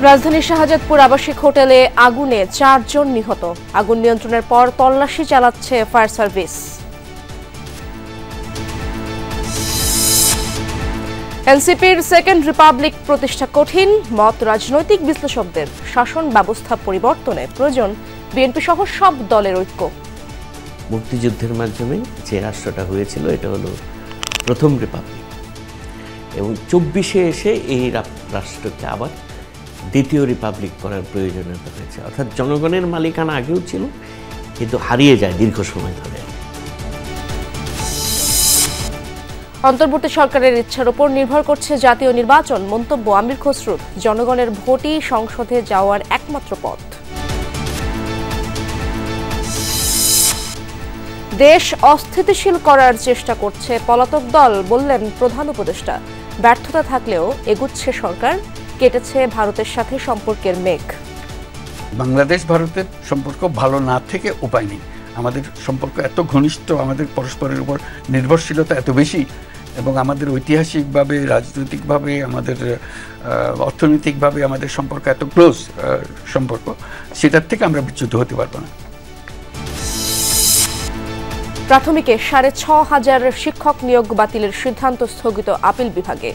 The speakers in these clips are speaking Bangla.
রাজধানীর শাহজাদপুর আবাসিক হোটেলে আগুনে 4 জন নিহত। আগুন নিয়ন্ত্রণের পর তল্লাশি চালাচ্ছে ফায়ার সার্ভিস। এনসিপির সেকেন্ড রিপাবলিক প্রতিষ্ঠা কঠিন, মত রাজনৈতিক বিশ্লেষকদের। শাসন ব্যবস্থা পরিবর্তনে প্রয়োজন বিএনপি সহ সব দলের ঐক্য। মুক্তিযুদ্ধের মাধ্যমে যে রাষ্ট্রটা হয়েছিল এটা হলো প্রথম রিপাবলিক, এবং 24-এ এসে এই রাষ্ট্রকে আবার দ্বিতীয় রিপাবলিক করার প্রয়োজনীয়তা হয়েছে। অর্থাৎ জনগণের মালিকানা আগেও ছিল, কিন্তু হারিয়ে যায় দীর্ঘ সময় ধরে। অন্তর্বর্তী সরকারের ইচ্ছার উপর নির্ভর করছে জাতীয় নির্বাচন, মন্তব্য আমির খসরুর। জনগণের ভোটই সংসদে যাওয়ার একমাত্র পথ। দেশ অস্থিতিশীল করার চেষ্টা করছে পলাতক দল, বললেন প্রধান উপদেষ্টা। ব্যর্থতা থাকলেও এগুচ্ছে সরকার, কেটেছে ভারতের সাথে সম্পর্কের মেঘ। বাংলাদেশ ভারতের সম্পর্ক ভালো না থেকে উপায় নেই। আমাদের সম্পর্ক এত ঘনিষ্ঠ, আমাদের পরস্পরের উপর নির্ভরশীলতা এত বেশি, এবং আমাদের ঐতিহাসিকভাবে, রাজনৈতিকভাবে, আমাদের অর্থনৈতিকভাবে আমাদের সম্পর্ক এত ক্লোজ সম্পর্ক, সেটার থেকে আমরা বিচ্যুত হতে পারবো না। প্রাথমিকে 6,500 শিক্ষক নিয়োগ বাতিলের সিদ্ধান্ত স্থগিত আপিল বিভাগে।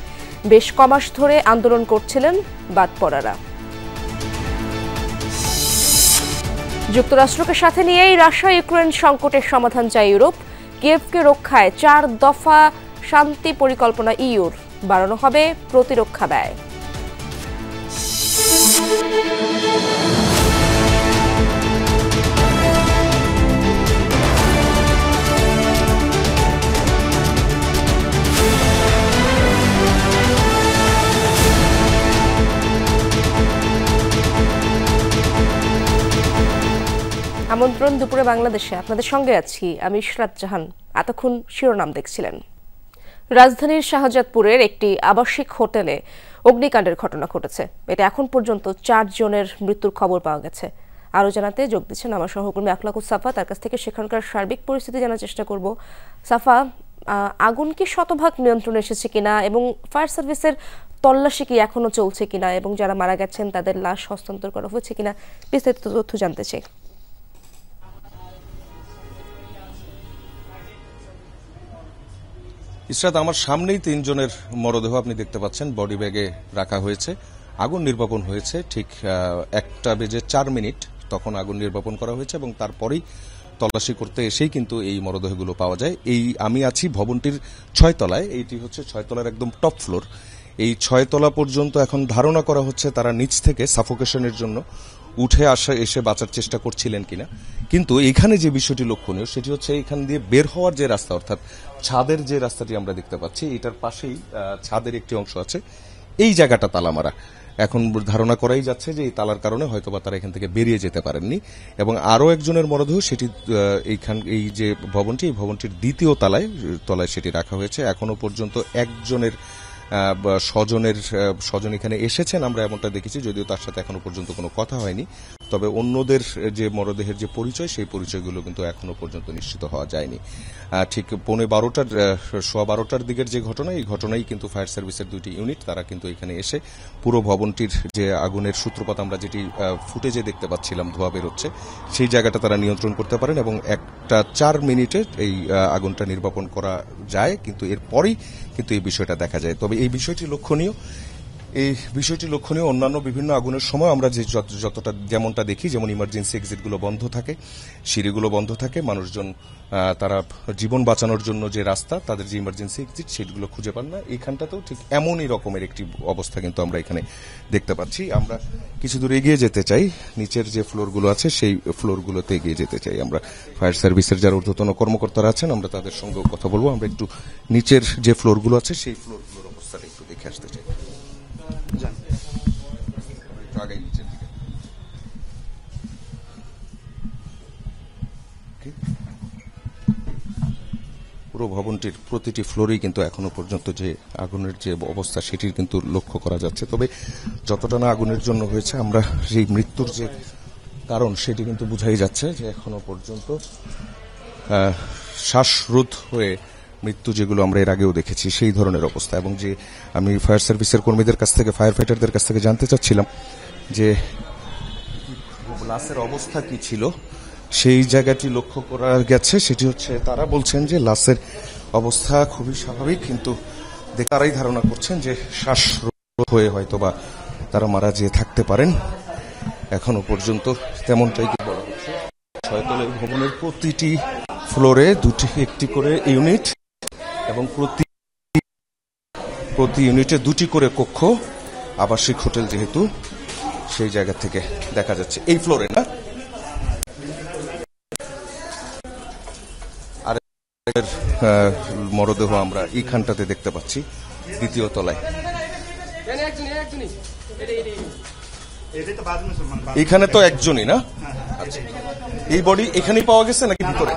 বেশ কমাস ধরে আন্দোলন করছিলেন বাদপড়ারা। যুক্তরাষ্ট্রকে সাথে নিয়েই রাশিয়া ইউক্রেন সংকটের সমাধান চায় ইউরোপ। কিয়েভকে রক্ষায় 4 দফা শান্তি পরিকল্পনা ইউর। বাড়ানো হবে প্রতিরক্ষা ব্যয়। আমন্ত্রণ দুপুরে বাংলাদেশে, আপনাদের সঙ্গে আছি আমি ইশরাত জাহান। এতক্ষণ শিরোনাম দেখছিলেন। রাজধানীর শাহজাদপুরের একটি আবাসিক হোটেলে অগ্নিকাণ্ডের ঘটনা ঘটেছে। এটা এখন পর্যন্ত 4 জনের মৃত্যুর খবর পাওয়া গেছে। আরও জানাতে যোগ দিচ্ছেন আমার সহকর্মী আখলাকুস সাফা। তার কাছ থেকে সেখানকার সার্বিক পরিস্থিতি জানার চেষ্টা করব। সাফা, আগুন কি শতভাগ নিয়ন্ত্রণে এসেছে কিনা, এবং ফায়ার সার্ভিসের তল্লাশি কি এখনো চলছে কিনা, এবং যারা মারা গেছেন তাদের লাশ হস্তান্তর করা হয়েছে কিনা, বিস্তারিত তথ্য জানতে চাই। ইসরাত, আমার সামনেই 3 জনের মরদেহ আপনি দেখতে পাচ্ছেন, বডি ব্যাগে রাখা হয়েছে। আগুন নির্বাপন হয়েছে ঠিক 1:04 তখন আগুন নির্বাপন করা হয়েছে, এবং তারপরেই তল্লাশি করতে এসেই কিন্তু এই মরদেহগুলো পাওয়া যায়। আমি আছি ভবনটির 6 তলায়। এইটি হচ্ছে 6 তলার একদম টপ ফ্লোর। এই 6 তলা পর্যন্ত এখন ধারণা করা হচ্ছে তারা নিচ থেকে সাফোকেশনের জন্য উঠে এসে বাঁচার চেষ্টা করছিলেন কিনা। কিন্তু এখানে যে বিষয়টি লক্ষণীয় সেটি হচ্ছে এখান দিয়ে বের হওয়ার যে রাস্তা, অর্থাৎ ছাদের যে রাস্তাটি আমরা দেখতে পাচ্ছি, এটার পাশেই ছাদের একটি অংশ আছে। এই জায়গাটা তালা মারা। এখন ধারণা করাই যাচ্ছে যে এই তালার কারণে হয়তোবা তারা এখান থেকে বেরিয়ে যেতে পারেননি। এবং আরও একজনের মরদেহ সেটি এই যে ভবনটি, এই ভবনটির দ্বিতীয় তলায় সেটি রাখা হয়েছে। এখনো পর্যন্ত একজনের স্বজন এখানে এসেছেন, আমরা এমনটা দেখেছি, যদিও তার সাথে এখনো পর্যন্ত কোনো কথা হয়নি। তবে অন্যদের যে মরদেহের যে পরিচয়, সেই পরিচয়গুলো কিন্তু এখনো পর্যন্ত নিশ্চিত হওয়া যায়নি। ঠিক 12:15 দিকের যে ঘটনা, এই ঘটনায় কিন্তু ফায়ার সার্ভিসের 2টি ইউনিট তারা কিন্তু এখানে এসে পুরো ভবনটির যে আগুনের সূত্রপাত আমরা যেটি ফুটেজে দেখতে পাচ্ছিলাম, ধোঁয়া বেরোচ্ছে, সেই জায়গাটা তারা নিয়ন্ত্রণ করতে পারেন, এবং 1:04 এই আগুনটা নির্বাপন করা যায়। কিন্তু এরপরেই কিন্তু এই বিষয়টা দেখা যায়। তবে এই বিষয়টি লক্ষণীয়। অন্যান্য বিভিন্ন আগুনের সময় আমরা যেমনটা দেখি, যেমন ইমার্জেন্সি এক্সিটগুলো বন্ধ থাকে, সিঁড়িগুলো বন্ধ থাকে, মানুষজন তারা জীবন বাঁচানোর জন্য যে রাস্তা, তাদের যে ইমার্জেন্সি এক্সিট, সেগুলো খুঁজে পান না। এইখানটাতেও ঠিক এমনই রকমের একটি অবস্থা কিন্তু আমরা এখানে দেখতে পাচ্ছি। আমরা কিছু দূর এগিয়ে যেতে চাই, নিচের যে ফ্লোরগুলো আছে সেই ফ্লোরগুলোতে এগিয়ে যেতে চাই। আমরা ফায়ার সার্ভিসের যারা ঊর্ধ্বতন কর্মকর্তারা আছেন, আমরা তাদের সঙ্গেও কথা বলবো। আমরা একটু নিচের যে ফ্লোরগুলো আছে সেই ফ্লোরগুলোর অবস্থাটা একটু দেখে আসতে চাই। পুরো ভবনটির প্রতিটি ফ্লোরেই কিন্তু এখনো পর্যন্ত যে আগুনের যে অবস্থা সেটির কিন্তু লক্ষ্য করা যাচ্ছে। তবে যতটা না আগুনের জন্য হয়েছে, আমরা সেই মৃত্যুর যে কারণ সেটি কিন্তু বোঝাই যাচ্ছে যে এখনো পর্যন্ত শ্বাসরোধ হয়ে মৃত্যু যেগুলো আমরা এর আগেও দেখেছি সেই ধরনের অবস্থা। এবং যে আমি ফায়ার সার্ভিসের কর্মীদের কাছ থেকে, ফায়ার ফাইটারদের কাছ থেকে জানতে চাচ্ছিলাম যে লাশের অবস্থা কি ছিল সেই জায়গাটি লক্ষ্য করা গেছে। সেটি হচ্ছে তারা বলছেন যে লাশের অবস্থা খুবই স্বাভাবিক, কিন্তু তারাই ধারণা করছেন যে শ্বাসরোধ হয়ে হয়তো বা তারা মারা যেয়ে থাকতে পারেন। এখনো পর্যন্ত তেমনটাই বলা হচ্ছে। 6 তলের ভবনের প্রতিটি ফ্লোরে একটি করে ইউনিট এবং প্রতি ইউনিটে 2টি করে কক্ষ, আবাসিক হোটেল যেহেতু সেই জায়গা থেকে দেখা যাচ্ছে। এই ফ্লোরে না, আর মরদেহ আমরা এইখানটাতে দেখতে পাচ্ছি 2য় তলায়। এখানে তো একজনই না? আচ্ছা, এই বডি এখানেই পাওয়া গেছে নাকি ভিতরে?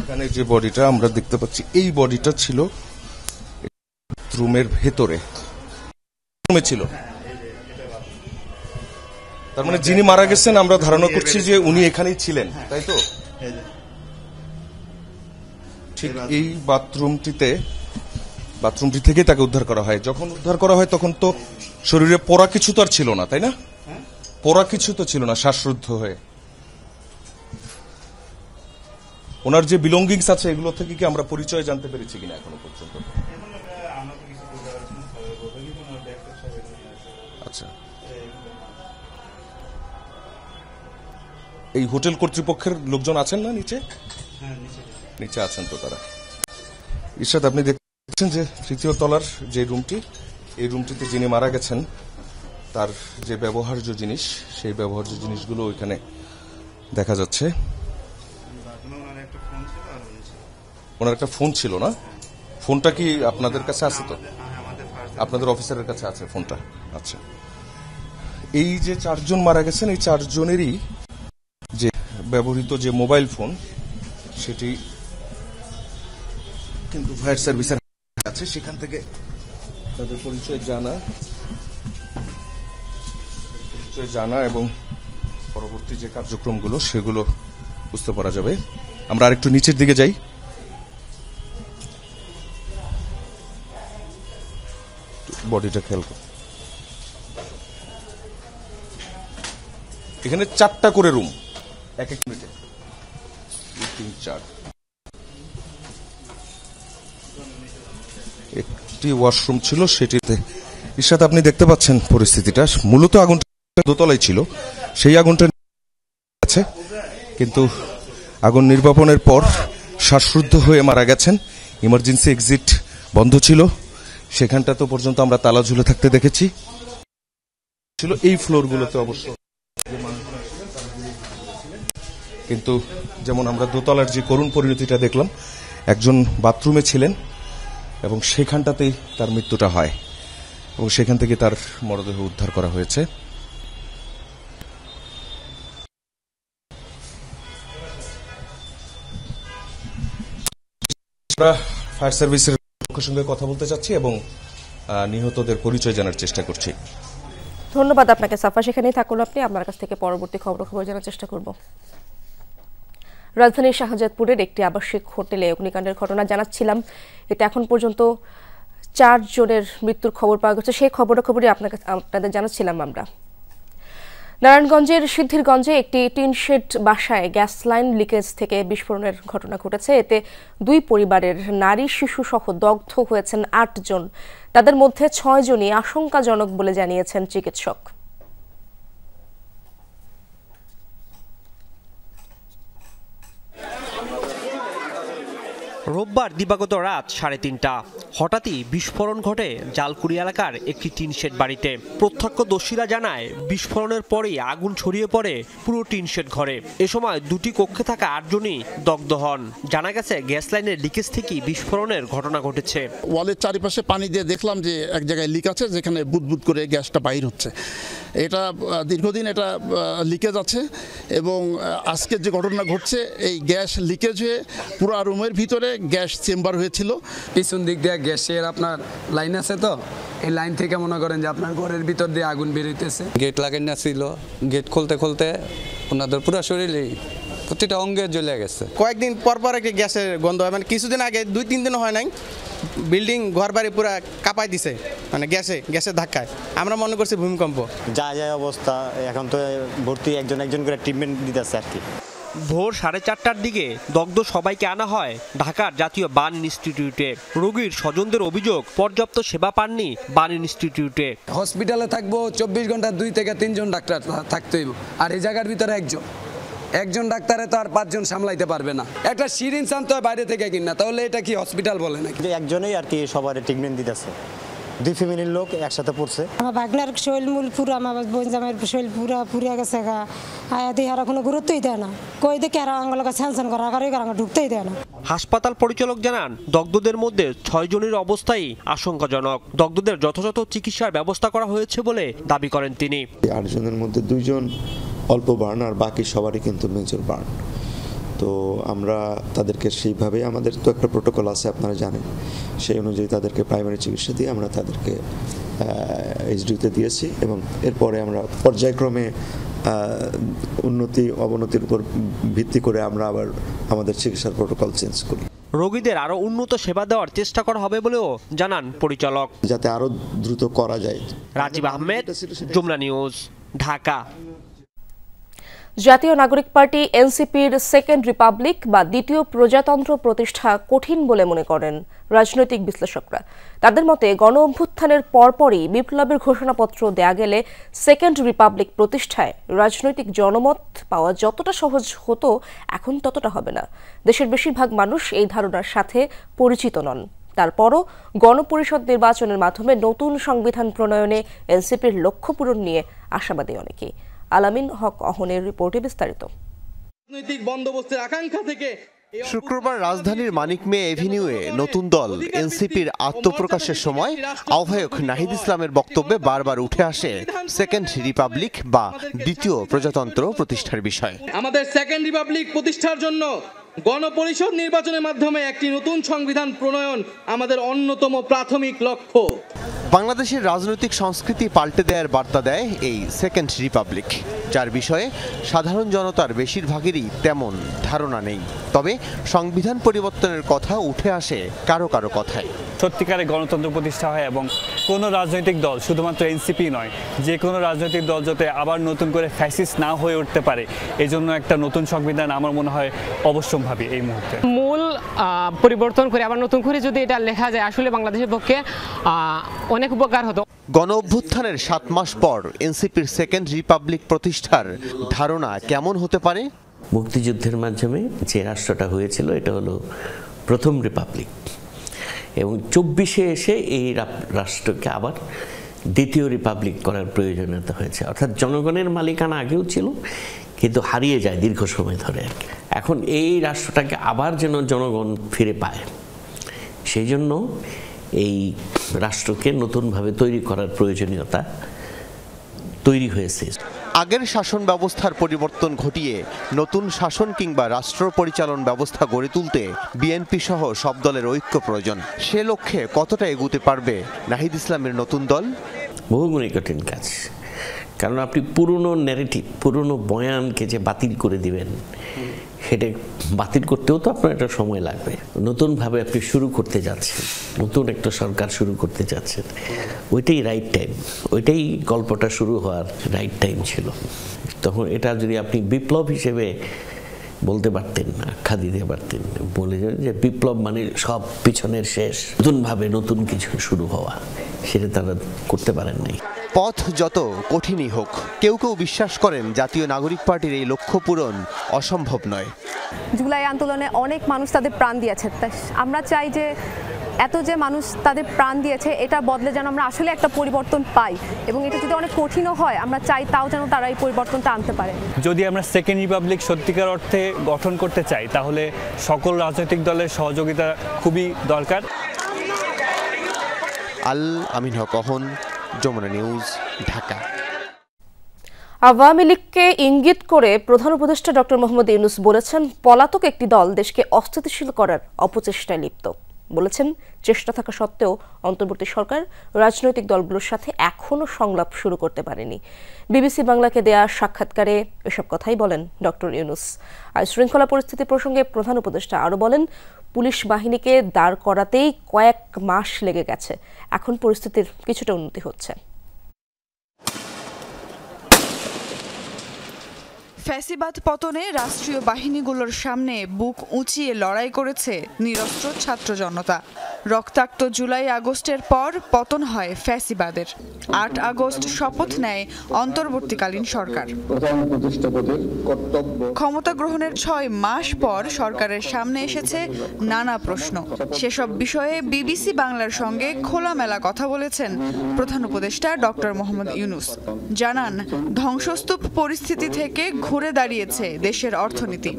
এখানে যে বডিটা আমরা দেখতে পাচ্ছি, এই বডিটা ছিল রুমের ভেতরে ছিল। তার মানে যিনি মারা গেছেন আমরা ধারণা করছি যে উনি এখানেই ছিলেন, তাই তো? ঠিক এই বাথরুমটি থেকে তাকে উদ্ধার করা হয়। যখন উদ্ধার করা হয় তখন তো শরীরে পোড়া কিছু তো আর ছিল না, তাই না? পোড়া কিছু তো ছিল না, শ্বাসরুদ্ধ হয়ে। ওনার যে বিলঙ্গিংস আছে এগুলো থেকে কি আমরা পরিচয় জানতে পেরেছি কিনা এখনো পর্যন্ত? আচ্ছা, এই হোটেল কর্তৃপক্ষের লোকজন আছেন না নিচে? নিচে আছেন তো তারা। ইরশাদ, আপনি দেখছেন যে 3য় তলার যে রুমটি, এই রুমটিতে যিনি মারা গেছেন তার যে ব্যবহার্য জিনিস, সেই ব্যবহার্য জিনিসগুলো ওইখানে দেখা যাচ্ছে। ওনার একটা ফোন ছিল না? ফোনটা কি আপনাদের কাছে আছে? তো আপনাদের অফিসারের কাছে আছে ফোনটা? আচ্ছা, এই যে 4 জন মারা গেছেন, এই 4 জনেরই যে ব্যবহৃত যে মোবাইল ফোন, সেটি কিন্তু ফায়ার সার্ভিসের আছে। সেখান থেকে তাদের পরিচয় জানা এবং পরবর্তী যে কার্যক্রমগুলো সেগুলো বুঝতে পারা যাবে। আমরা আরেকটু নিচের দিকে যাই। বডিটা খেয়াল করুন। এখানে 4টা করে রুম, এক মিনিটে 2, 3, 4। একটি ওয়াশরুম ছিল সেটিতে। ইরশাদ, আপনি দেখতে পাচ্ছেন পরিস্থিতিটা। মূলত আগুনটা 2 তলায় ছিল, সেই আগুনটা আছে, কিন্তু আগুন নির্বাপনের পর শ্বাসরুদ্ধ হয়ে মারা গেছেন। ইমার্জেন্সি এক্সিট বন্ধ ছিল, সেখানটা তো পর্যন্ত আমরা তালা ঝুলে থাকতে দেখেছি। ছিল এই ফ্লোরগুলোতে অবশ্য, কিন্তু যেমন আমরা 2 তলার যে করুণ পরিণতিটা দেখলাম, একজন বাথরুমে ছিলেন এবং সেখানটাতেই তার মৃত্যুটা হয় এবং সেখান থেকে তার মরদেহ উদ্ধার করা হয়েছে। আমরা ফায়ার সার্ভিসের পক্ষের সঙ্গে কথা বলতে চাচ্ছি এবং নিহতদের পরিচয় জানার চেষ্টা করছি। ধন্যবাদ আপনাকে সাফা, সেখানেই থাকুন আপনি। আপনার কাছ থেকে পরবর্তী খবর জানার চেষ্টা করব। রাজধানীর শাহজাদপুরের একটি আবাসিক হোটেলে অগ্নিকাণ্ডের ঘটনা জানাচ্ছিলাম। এটা এখন পর্যন্ত 4 জনের মৃত্যুর খবর পাওয়া গেছে। সেই খবরই আপনাদের জানাচ্ছিলাম আমরা। নারায়ণগঞ্জের সিদ্ধিরগঞ্জে একটি টিন শেড বাসায় গ্যাস লাইন লিকেজ থেকে বিস্ফোরণের ঘটনা ঘটেছে। এতে 2 পরিবারের নারী শিশু সহ দগ্ধ হয়েছেন 8 জন। তাদের মধ্যে 6 জনই আশঙ্কাজনক বলে জানিয়েছেন চিকিৎসক। রোববার দিবাগত রাত 3:30টা হঠাৎই বিস্ফোরণ ঘটে জালকুড়ি এলাকার একটি টিন শেড বাড়িতে। প্রত্যক্ষদর্শীরা জানায় বিস্ফোরণের পরেই আগুন ছড়িয়ে পড়ে পুরো টিন শেড ঘরে। এ সময় 2টি কক্ষে থাকা 8 জনই দগ্ধ হন। জানা গেছে গ্যাস লাইনের লিকেজ থেকেই বিস্ফোরণের ঘটনা ঘটেছে। ওয়ালের চারিপাশে পানি দিয়ে দেখলাম যে এক জায়গায় লিক আছে, যেখানে বুদবুদ করে গ্যাসটা বাইর হচ্ছে। এটা দীর্ঘদিন এটা লিকেজ আছে এবং আজকের যে ঘটনা ঘটছে, এই গ্যাস লিকেজ হয়ে পুরো রুমের ভিতরে গ্যাস চেম্বার হয়েছিল। পিছন দিক দিয়ে গ্যাসের আপনার লাইন আছে, তো এই লাইন থেকে মনে করেন যে আপনার ঘরের ভিতর দিয়ে আগুন বেরোতেছে। গেট লাগানো ছিল, গেট খুলতে খুলতে ওনাদের পুরো শরীরে প্রতিটা অঙ্গে জ্বলে গেছে। কয়েকদিন পর একটি গ্যাসের গন্ধ হয়, মানে কিছুদিন আগে 2-3 দিন হয় নাই, বিল্ডিং ঘরবাড়ি পুরা কাঁপাই দিছে, মানে গ্যাসের ধাক্কায়। আমরা মনে করছি ভূমিকম্প। যা অবস্থা, এখন তো ভর্তি একজন করে ট্রিটমেন্ট দিতেছে আর কি। ভোর 4:30টার দিকে দগ্ধ সবাইকে আনা হয় ঢাকার জাতীয় বার্ন ইনস্টিটিউটে। রোগীর স্বজনদের অভিযোগ পর্যাপ্ত সেবা পাননি বার্ন ইনস্টিটিউটে। হসপিটালে থাকবো 24 ঘন্টা 2 থেকে 3 জন ডাক্তার থাকতে হইব, আর এই জায়গার ভিতরে একজন ডাক্তারে তো আর 5 জন সামলাইতে পারবে না। একটা সিরিঞ্জ আনতে হয় বাইরে থেকে কিনা, তাহলে এটা কি হসপিটাল বলে নাকি? একজনেই আর কি সবার ট্রিটমেন্ট দিতেছে, 2 ফ্যামিলির লোক একসাথে পড়ছে। আমার বাগনার শৈল মূল পুরো, আমার বঞ্জামের শৈল পুরা গেছে গা। আয়াদি হারা কোনো গুরুত্বই দেয় না, কই দেখে আর আঙ্গলকে স্যানসন করা ঢুকতেই দেয় না। হাসপাতাল পরিচালক জানান দগ্ধদের মধ্যে 6 জনের অবস্থাই আশঙ্কাজনক। দগ্ধদের যথাযথ চিকিৎসার ব্যবস্থা করা হয়েছে বলে দাবি করেন তিনি। 8 জনের মধ্যে 2 জন অল্প বার্ন, আর বাকি সবারই কিন্তু মেজর বার্ন। তো আমরা তাদেরকে সেইভাবে, আমাদের তো একটা প্রোটোকল আছে আপনারা জানেন, সেই অনুযায়ী তাদেরকে প্রাইমারি চিকিৎসা দিয়ে আমরা তাদেরকে এইচডিতে দিয়েছি, এবং এরপরে আমরা পর্যায়ক্রমে উন্নতি অবনতির উপর ভিত্তি করে আমরা আবার আমাদের চিকিৎসার প্রোটোকল চেঞ্জ করি। রোগীদের আরো উন্নত সেবা দেওয়ার চেষ্টা করা হবে বলেও জানান পরিচালক, যাতে আরো দ্রুত করা যায়। রাজীব আহমেদ, যমুনা নিউজ, ঢাকা। জাতীয় নাগরিক পার্টি এনসিপির সেকেন্ড রিপাবলিক বা দ্বিতীয় প্রজাতন্ত্র প্রতিষ্ঠা কঠিন বলে মনে করেন রাজনৈতিক বিশ্লেষকরা। তাদের মতে গণ অভ্যুত্থানের পরপরই বিপ্লবের ঘোষণাপত্র দেয়া গেলে সেকেন্ড রিপাবলিক প্রতিষ্ঠায় রাজনৈতিক জনমত পাওয়া যতটা সহজ হতো এখন ততটা হবে না। দেশের বেশিরভাগ মানুষ এই ধারণার সাথে পরিচিত নন। তারপরও গণপরিষদ নির্বাচনের মাধ্যমে নতুন সংবিধান প্রণয়নে এনসিপির লক্ষ্য পূরণ নিয়ে আশাবাদী অনেকেই। আলামিন হক অহনের রিপোর্টে বিস্তারিত। রাজনৈতিক বন্দোবস্তের আকাঙ্ক্ষা থেকে শুক্রবার রাজধানীর মানিক মে এভিনিউয়ে নতুন দল এনসিপির আত্মপ্রকাশের সময় আহ্বায়ক নাহিদ ইসলামের বক্তব্যে বারবার উঠে আসে সেকেন্ড রিপাবলিক বা দ্বিতীয় প্রজাতন্ত্র প্রতিষ্ঠার বিষয়। আমাদের সেকেন্ড রিপাবলিক প্রতিষ্ঠার জন্য গণপরিষদ নির্বাচনের মাধ্যমে একটি নতুন সংবিধান প্রণয়ন আমাদের অন্যতম প্রাথমিক লক্ষ্য। বাংলাদেশের রাজনৈতিক সংস্কৃতি পাল্টে দেওয়ার বার্তা দেয় এই সেকেন্ড রিপাবলিক, যার বিষয়ে সাধারণ জনতার বেশিরভাগেরই তেমন ধারণা নেই। তবে সংবিধান পরিবর্তনের কথা উঠে আসে কারো কারো কথায়। সত্যিকারে গণতন্ত্র প্রতিষ্ঠা হয় এবং কোনো রাজনৈতিক দল, শুধুমাত্র এনসিপি নয়, যে কোনো রাজনৈতিক দল যাতে আবার নতুন করে ফ্যাসিস্ট না হয়ে উঠতে পারে, এই জন্য একটা নতুন সংবিধান আমার মনে হয় অবশ্যম্ভাবী এই মুহূর্তে। মূল পরিবর্তন করে আবার নতুন করে যদি এটা লেখা যায়, আসলে বাংলাদেশের পক্ষে অনেক উপকার হতো। গণ অভ্যুত্থানের 7 মাস পর এনসিপির সেকেন্ড রিপাবলিক প্রতিষ্ঠার ধারণা কেমন হতে পারে? মুক্তিযুদ্ধের মাধ্যমে যে রাষ্ট্রটা হয়েছিল এটা হলো প্রথম রিপাবলিক, এবং 24-এ এসে এই রাষ্ট্রকে আবার দ্বিতীয় রিপাবলিক করার প্রয়োজনীয়তা হয়েছে। অর্থাৎ জনগণের মালিকানা আগেও ছিল, কিন্তু হারিয়ে যায় দীর্ঘ সময় ধরে। এখন এই রাষ্ট্রটাকে আবার যেন জনগণ ফিরে পায়, সেই জন্য এই রাষ্ট্রকে নতুনভাবে তৈরি করার প্রয়োজনীয়তা তৈরি হয়েছে। আগের শাসন ব্যবস্থার পরিবর্তন ঘটিয়ে নতুন শাসন কিংবা রাষ্ট্র পরিচালন ব্যবস্থা গড়ে তুলতে বিএনপি সহ সব দলের ঐক্য প্রয়োজন। সে লক্ষ্যে কতটা এগুতে পারবে নাহিদ ইসলামের নতুন দল? বহুগুণে কঠিন কাজ, কারণ আপনি পুরনো ন্যারেটিভ, পুরনো বয়ানকে যে বাতিল করে দিবেন, সেটা বাতিল করতেও তো আপনার একটা সময় লাগবে। নতুনভাবে আপনি শুরু করতে যাচ্ছেন, নতুন একটা সরকার শুরু করতে যাচ্ছেন, ওইটাই রাইট টাইম, ওইটাই গল্পটা শুরু হওয়ার রাইট টাইম ছিল। তখন এটা যদি আপনি বিপ্লব হিসেবে বলতে পারতেন, আখ্যা দিতে পারতেন, বলে যে বিপ্লব মানে সব পিছনের শেষ, নতুনভাবে নতুন কিছু শুরু হওয়া, সেটা তারা করতে পারেন নাই। পথ যত কঠিনই হোক, কেউ কেউ বিশ্বাস করেন জাতীয় নাগরিক পার্টির এই লক্ষ্য পূরণ অসম্ভব নয়। জুলাই আন্দোলনে অনেক মানুষ তাদের প্রাণ দিয়েছে, তাই আমরা চাই যে এত যে মানুষ তাদের প্রাণ দিয়েছে, এটা বদলে যেন আমরা আসলে একটা পরিবর্তন পাই, এবং এটা যদি অনেক কঠিনও হয় আমরা চাই তাও যেন তারা এই পরিবর্তনটা আনতে পারে। যদি আমরা সেকেন্ড রিপাবলিক সত্যিকার অর্থে গঠন করতে চাই, তাহলে সকল রাজনৈতিক দলের সহযোগিতা খুবই দরকার। আমিন হক অহন, যমুনা নিউজ, ঢাকা। আওয়ামী লীগকে ইঙ্গিত করে প্রধান উপদেষ্টা ডক্টর মোহাম্মদ ইউনূস বলেছেন, পলাতক একটি দল দেশকে অস্থিতিশীল করার অপচেষ্টায় লিপ্ত। বলেছেন, চেষ্টা থাকা সত্ত্বেও অন্তর্বর্তী সরকার রাজনৈতিক দলগুলোর সাথে এখনও সংলাপ শুরু করতে পারেনি। বিবিসি বাংলাকে দেয়া সাক্ষাৎকারে এসব কথাই বলেন ডক্টর ইউনূস। আর শৃঙ্খলা পরিস্থিতি প্রসঙ্গে প্রধান উপদেষ্টা আরও বলেন, পুলিশ বাহিনীকে দাঁড় করাতেই কয়েক মাস লেগে গেছে। এখন পরিস্থিতির কিছুটা উন্নতি হচ্ছে। ফ্যাসিবাদ পতনে রাষ্ট্রীয় বাহিনীগুলোর সামনে বুক উঁচিয়ে লড়াই করেছে নিরস্ত্র ছাত্র জনতা। রক্তাক্ত জুলাই আগস্টের পর পতন হয় ফ্যাসিবাদের। ৮ আগস্ট শপথ নেয় অন্তর্বর্তীকালীন সরকার। ক্ষমতা গ্রহণের ৬ মাস পর সরকারের সামনে এসেছে নানা প্রশ্ন। সেসব বিষয়ে বিবিসি বাংলার সঙ্গে খোলামেলা কথা বলেছেন প্রধান উপদেষ্টা ডক্টর মোহাম্মদ ইউনূস। জানান, ধ্বংসস্তূপ পরিস্থিতি থেকে ঘুরে দাঁড়িয়েছে দেশের অর্থনীতি।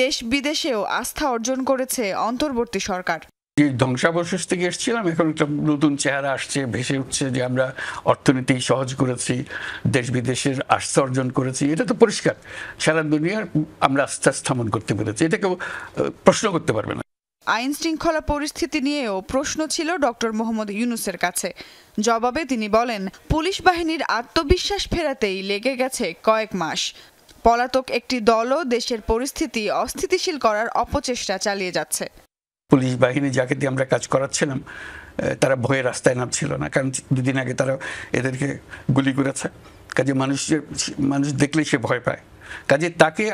দেশ বিদেশেও আস্থা অর্জন করেছে অন্তর্বর্তী সরকার। যে ধ্বংসাবশেষ থেকে এসেছিলাম, এখন একটা নতুন চেহারা আসছে, ভেসে উঠছে যে আমরা অর্থনীতি সহজ করেছি, দেশ বিদেশের আস্থা অর্জন করেছি। এটা তো পরিষ্কার, সারা দুনিয়ার আমরা আস্থা স্থাপন করতে পেরেছি, এটা কেউ প্রশ্ন করতে পারবে না। আইন শৃঙ্খলা পরিস্থিতি নিয়েও প্রশ্ন ছিল ডক্টর মোহাম্মদ ইউনূসের কাছে। জবাবে তিনি বলেন, পুলিশ বাহিনীর আত্মবিশ্বাস ফেরাতেই লেগে গেছে কয়েক মাস। পলাতক একটি দলও দেশের পরিস্থিতি অস্থিতিশীল করার অপচেষ্টা চালিয়ে যাচ্ছে। পুলিশ বাহিনী যাকে দিয়ে আমরা কাজ করাচ্ছিলাম, তারা ভয়ে রাস্তায় নামছিল না, কারণ 2 দিন আগে তারা এদেরকে গুলি করেছে। কাজে মানুষ দেখলেই সে ভয় পায়। কাজে তাকে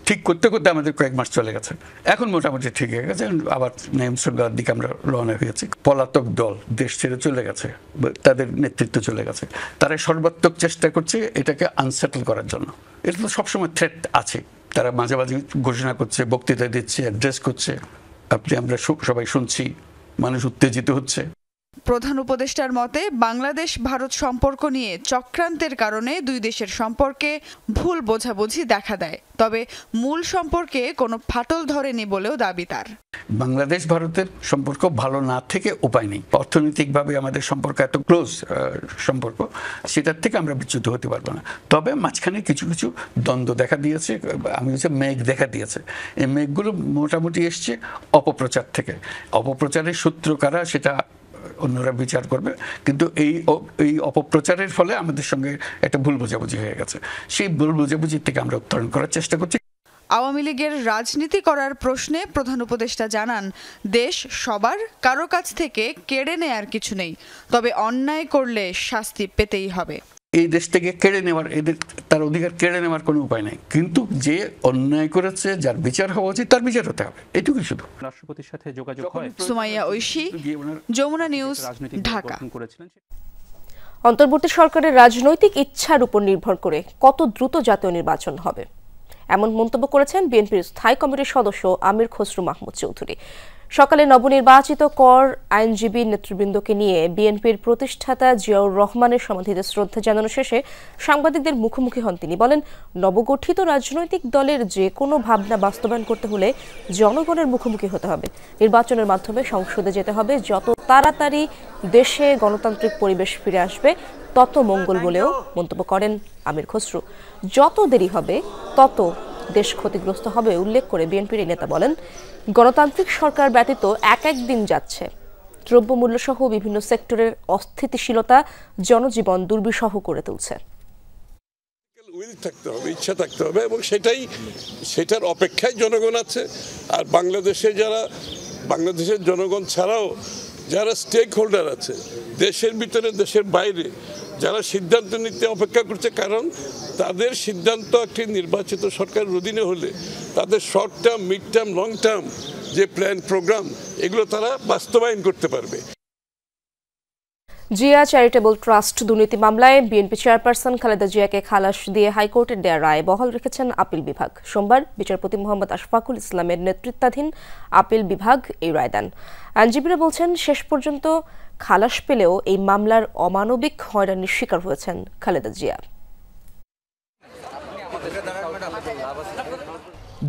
ঠিক করতে করতে আমাদের কয়েক মাস চলে গেছে। এখন মোটামুটি ঠিক হয়ে গেছে, আবার নিয়ম শৃঙ্খলার দিকে আমরা রওনা হয়েছি। পলাতক দল দেশ ছেড়ে চলে গেছে, তাদের নেতৃত্ব চলে গেছে। তারা সর্বাত্মক চেষ্টা করছে এটাকে আনসেটল করার জন্য। এটা তো সবসময় থ্রেট আছে। তারা মাঝে মাঝে ঘোষণা করছে, বক্তৃতা দিচ্ছে, অ্যাড্রেস করছে, আমরা সবাই শুনছি, মানুষ উত্তেজিত হচ্ছে। প্রধান উপদেষ্টার মতে, বাংলাদেশ ভারত সম্পর্ক নিয়ে চক্রান্তের কারণে 2 দেশের সম্পর্কে ভুল বোঝাবুঝি দেখা দেয়। তবে মূল সম্পর্কে কোনো ফাটল ধরেনি বলেও দাবি তার। বাংলাদেশ ভারতের সম্পর্ক ভালো না থেকে উপায় নেই। অর্থনৈতিকভাবে আমাদের সম্পর্ক এত ক্লোজ সম্পর্ক, সেটার থেকে আমরা বিচ্যুত হতে পারবো না। তবে মাঝখানে কিছু কিছু দ্বন্দ্ব দেখা দিয়েছে, মেঘ দেখা দিয়েছে। এই মেঘগুলো মোটামুটি এসছে অপপ্রচার থেকে। অপপ্রচারের সূত্র কারা সেটা অন্যরা বিচার করবে, কিন্তু এই অপপ্রচারের ফলে আমাদের সঙ্গে একটা ভুল বোঝাবুঝি হয়ে গেছে। সেই ভুল বোঝাবুঝির থেকে আমরা উত্তরণ করার চেষ্টা করছি। আওয়ামী লীগের রাজনীতি করার প্রশ্নে প্রধান উপদেষ্টা জানান, দেশ সবার, কারো কাছ থেকে কেড়ে নেয়ার কিছু নেই, তবে অন্যায় করলে শাস্তি পেতেই হবে। এই দেশ থেকে কেড়ে নেওয়ার, তার অধিকার কেড়ে নেওয়ার কোনো উপায় নেই, কিন্তু যে অন্যায় করেছে, যার বিচার হওয়া উচিত, তার বিচার হতে হবে, এটুকুই শুধু। রাষ্ট্রপতির সাথে যোগাযোগ হয়। সুমাইয়া ঐশী, যমুনা নিউজ, ঢাকা। অন্তর্বর্তী সরকারের রাজনৈতিক ইচ্ছার উপর নির্ভর করে কত দ্রুত জাতীয় নির্বাচন হবে, এমন মন্তব্য করেছেন বিএনপির স্থায়ী কমিটির সদস্য আমির খসরু মাহমুদ চৌধুরী। সকালে নবনির্বাচিত কর আইনজীবী নেতৃবৃন্দকে নিয়ে বিএনপির প্রতিষ্ঠাতা জিয়াউর রহমানের সমাধিতে শ্রদ্ধা জানানো শেষে সাংবাদিকদের মুখোমুখি হন তিনি। বলেন, নবগঠিত রাজনৈতিক দলের যে কোনো ভাবনা বাস্তবায়ন করতে হলে জনগণের মুখোমুখি হতে হবে। নির্বাচনের মাধ্যমে সংসদে যেতে হবে। যত তাড়াতাড়ি দেশে গণতান্ত্রিক পরিবেশ ফিরে আসবে তত মঙ্গল বলেও মন্তব্য করেন আমির খসরু। যত দেরি হবে তত দেশ ক্ষতিগ্রস্ত হবে উল্লেখ করে বিএনপির নেতা বলেন, গণতান্ত্রিক সরকার ব্যতীত এক দিন যাচ্ছে। দ্রব্যমূল্য সহ বিভিন্ন সেক্টরের অস্থিতিশীলতা জনজীবন দুর্বিষহ করে তুলছে। উইল থাকতে হবে, ইচ্ছা থাকতে হবে, এবং সেটার অপেক্ষায় জনগণ আছে। আর বাংলাদেশের জনগণ ছাড়াও যারা স্টেক হোল্ডার আছে, দেশের ভিতরে দেশের বাইরে, যারা সিদ্ধান্ত নিতে অপেক্ষা করছে, কারণ তাদের সিদ্ধান্ত একটি নির্বাচিত সরকারের অধীনে হলে তাদের short term, mid term, long term যে প্ল্যান প্রোগ্রাম, এগুলো তারা বাস্তবায়ন করতে পারবে। জিয়া চ্যারিটেবল ট্রাস্ট দুর্নীতি মামলায় বিএনপি চেয়ারপারসন খালেদা জিয়াকে খালাস দিয়ে হাইকোর্টের দেয়া রায় বহাল রেখেছেন আপিল বিভাগ। সোমবার বিচারপতি মোহাম্মদ আশফাকুল ইসলামের নেতৃত্বাধীন আপিল বিভাগ এই রায় দেন। আইনজীবীরা বলছেন, শেষ পর্যন্ত খালাস পেলেও এই মামলার অমানবিক হয়রানির শিকার হয়েছেন খালেদা জিয়া।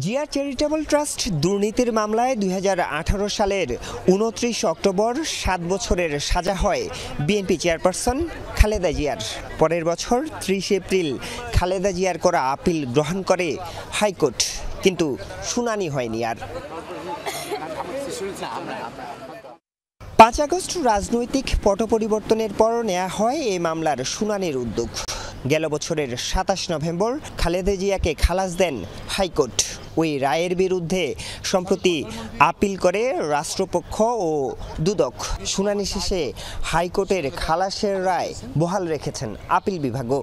জিয়া চ্যারিটেবল ট্রাস্ট দুর্নীতির মামলায় 2018 সালের 29 অক্টোবর 7 বছরের সাজা হয় বিএনপি চেয়ারপারসন খালেদা জিয়ার। পরের বছর 30 এপ্রিল খালেদা জিয়ার করা আপিল গ্রহণ করে হাইকোর্ট, কিন্তু শুনানি হয়নি আর। 5 আগস্ট রাজনৈতিক পট পরিবর্তনের পর নেওয়া হয় এই মামলার শুনানির উদ্যোগ। গেল বছরের 27 নভেম্বর খালেদা জিয়াকে খালাস দেন হাইকোর্ট। ওই রায়ের বিরুদ্ধে সম্প্রতি আপিল করে রাষ্ট্রপক্ষ ও দুদক। শুনানি শেষে হাইকোর্টের খালাসের রায় বহাল রেখেছেন আপিল বিভাগও।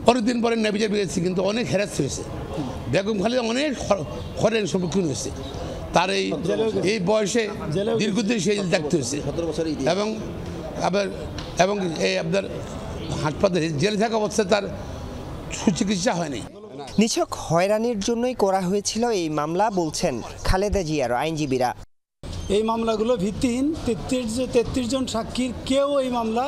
অনেকদিন পরে ন্যায় বিচার পেয়েছি, কিন্তু অনেক হ্যারাস হয়েছে। বেগম খালেদা অনেক হরেন সম্মুখীন হয়েছে। তার এই বয়সে দীর্ঘদিন সে দেখতে হয়েছে এবং এই আপনার হাসপাতালে জেলে থাকা অবস্থায় তার সুচিকিৎসা হয়নি। নিছক হয়রানির জন্যই করা হয়েছিল এই মামলা বলছেন খালেদা জিয়ার আইনজীবীরা। এই মামলাগুলো ভিত্তিহীন। 33 জন সাক্ষীর কেউ এই মামলা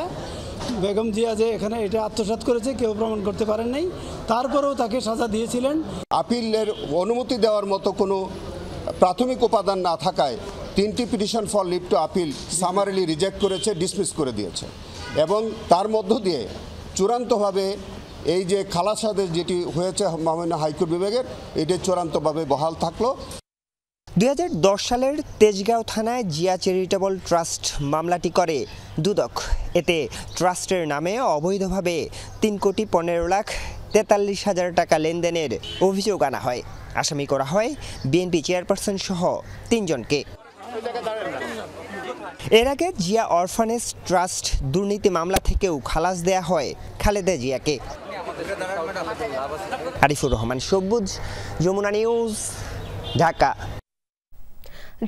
বেগম জিয়া যে এখানে এটা আত্মসাৎ করেছে কেউ প্রমাণ করতে পারেন নাই, তারপরেও তাকে সাজা দিয়েছিলেন। আপিলের অনুমতি দেওয়ার মতো কোনো প্রাথমিক উপাদান না থাকায় 3টি petition for leave to appeal summarily reject করেছে, ডিসমিস করে দিয়েছে এবং তার মধ্য দিয়ে চূড়ান্তভাবে এই যে খালাস আদেশ যেটি হয়েছে মাননীয় হাইকোর্ট বিভাগের, এটি চূড়ান্তভাবে বহাল থাকলো। 2010 সালের তেজগাঁও থানায় জিয়া চ্যারিটেবল ট্রাস্ট মামলাটি করে দুদক। এতে ট্রাস্টের নামে অবৈধভাবে 3,15,43,000 টাকা লেনদেনের অভিযোগ আনা হয়। আসামি করা হয় বিএনপি চেয়ারপারসন সহ 3 জনকে। এর আগে জিয়া অরফানেজ ট্রাস্ট দুর্নীতি মামলা থেকেও খালাস দেয়া হয় খালেদা জিয়াকে। আরিফুর রহমান সবুজ, যমুনা নিউজ, ঢাকা।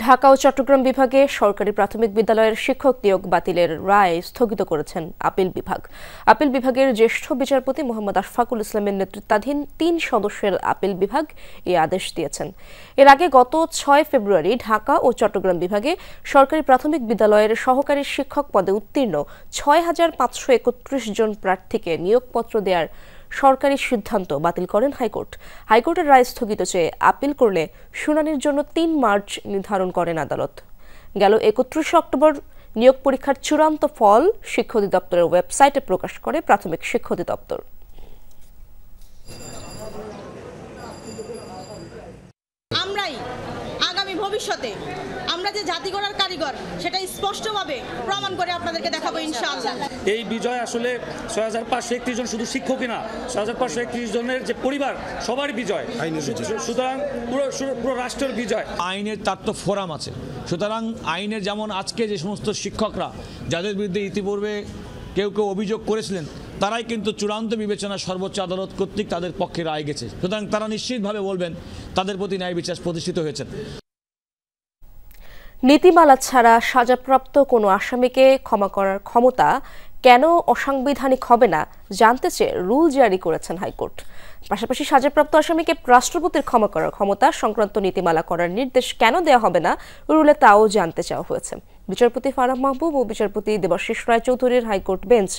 ঢাকা ও চট্টগ্রাম বিভাগে সরকারি প্রাথমিক বিদ্যালয়ের শিক্ষক নিয়োগ বাতিলের রায় স্থগিত করেছেন আপিল বিভাগ। আপিল বিভাগের জ্যেষ্ঠ বিচারপতি মোহাম্মদ আশফাকুল ইসলামের নেতৃত্বাধীন 3 সদস্যের আপিল বিভাগ এই আদেশ দিয়েছেন। এর আগে গত 6 ফেব্রুয়ারি ঢাকা ও চট্টগ্রাম বিভাগে সরকারি প্রাথমিক বিদ্যালয়ের সহকারী শিক্ষক পদে উত্তীর্ণ 6,531 জন প্রার্থীকে নিয়োগপত্র দেওয়ার সরকারি সিদ্ধান্ত বাতিল করেন হাইকোর্ট। হাইকোর্টের রায় স্থগিত চেয়ে আপিল করলে শুনানির জন্য 3 মার্চ নির্ধারণ করেন আদালত। গেল 31 অক্টোবর নিয়োগ পরীক্ষার চূড়ান্ত ফল শিক্ষা অধিদপ্তরের ওয়েবসাইটে প্রকাশ করে প্রাথমিক শিক্ষা অধিদপ্তর। আমরাই আগামী ভবিষ্যতে আমরা যে জাতি গড়ার কারিগর সেটা স্পষ্টভাবে প্রমাণ করে আপনাদেরকে দেখাবো ইনশাআল্লাহ। এই বিজয় আসলে 6,531 জন শুধু শিক্ষকই না, 6,531 জনের যে পরিবার সবার বিজয়, সুতরাং পুরো রাষ্ট্রের বিজয়। আইনের তার তো ফোরাম আছে, সুতরাং আইনের যেমন আজকে যে সমস্ত শিক্ষকরা যাদের বিরুদ্ধে ইতিপূর্বে কেউ অভিযোগ করেছিলেন তারাই কিন্তু চূড়ান্ত বিবেচনা সর্বোচ্চ আদালত কর্তৃক তাদের পক্ষে রায় গেছে, সুতরাং তারা নিশ্চিতভাবে বলবেন তাদের প্রতি ন্যায় বিচার প্রতিষ্ঠিত হয়েছে। নীতিমালা ছাড়া সাজাপ্রাপ্ত কোনো আসামিকে ক্ষমা করার ক্ষমতা কেন অসাংবিধানিক হবে না জানতে চেয়ে রুল জারি করেছেন হাইকোর্ট। পাশাপাশি সাজাপ্রাপ্ত আসামিকে রাষ্ট্রপতির ক্ষমা করার ক্ষমতা সংক্রান্ত নীতিমালা করার নির্দেশ কেন দেওয়া হবে না রুলে তাও জানতে চাওয়া হয়েছে। বিচারপতি ফারাহ মাহবুব ও বিচারপতি দেবাশিস রায়চৌধুরীর হাইকোর্ট বেঞ্চ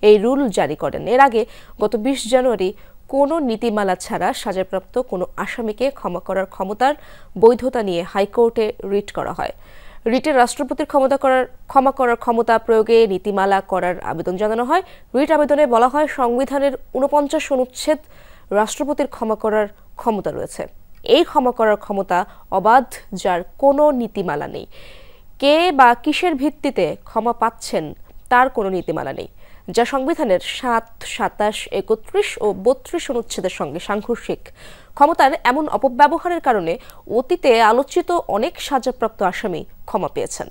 এই রুল জারি করেন। এর আগে গত 20 জানুয়ারি কোনো নীতিমালা ছাড়া সাজাপ্রাপ্ত কোনো আসামিকে ক্ষমা করার ক্ষমতার বৈধতা নিয়ে হাইকোর্টে রিট করা হয়। রিটে রাষ্ট্রপতির ক্ষমা করার ক্ষমতা প্রয়োগে নীতিমালা করার আবেদন জানানো হয়। রিট আবেদনে বলা হয় সংবিধানের 49 অনুচ্ছেদ রাষ্ট্রপতির ক্ষমা করার ক্ষমতা রয়েছে। এই ক্ষমা করার ক্ষমতা অবাধ, যার কোনো নীতিমালা নেই। কে বা কিসের ভিত্তিতে ক্ষমা পাচ্ছেন তার কোনো নীতিমালা নেই, যা সংবিধানের 7, 27, 31 ও 32 অনুচ্ছেদের সঙ্গে সাংঘর্ষিক। ক্ষমতার এমন অপব্যবহারের কারণে অতীতে আলোচিত অনেক সাজাপ্রাপ্ত আসামি ক্ষমা পেয়েছেন।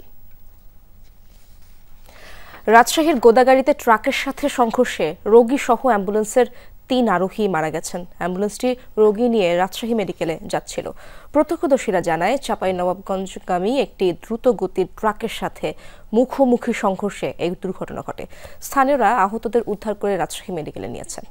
রাজশাহীর গোদাগাড়িতে ট্রাকের সাথে সংঘর্ষে রোগী সহ অ্যাম্বুলেন্সের 3 আরোহী মারা গেছেন। অ্যাম্বুলেন্সটি রোগী নিয়ে রাজশাহী মেডিকেলে যাচ্ছিল। প্রত্যক্ষদর্শীরা জানায় চাঁপাইনবাবগঞ্জগামী একটি দ্রুত গতির ট্রাকের সাথে মুখোমুখি সংঘর্ষে এই দুর্ঘটনা ঘটে। স্থানীয়রা আহতদের উদ্ধার করে রাজশাহী মেডিকেলে নিয়েছেন।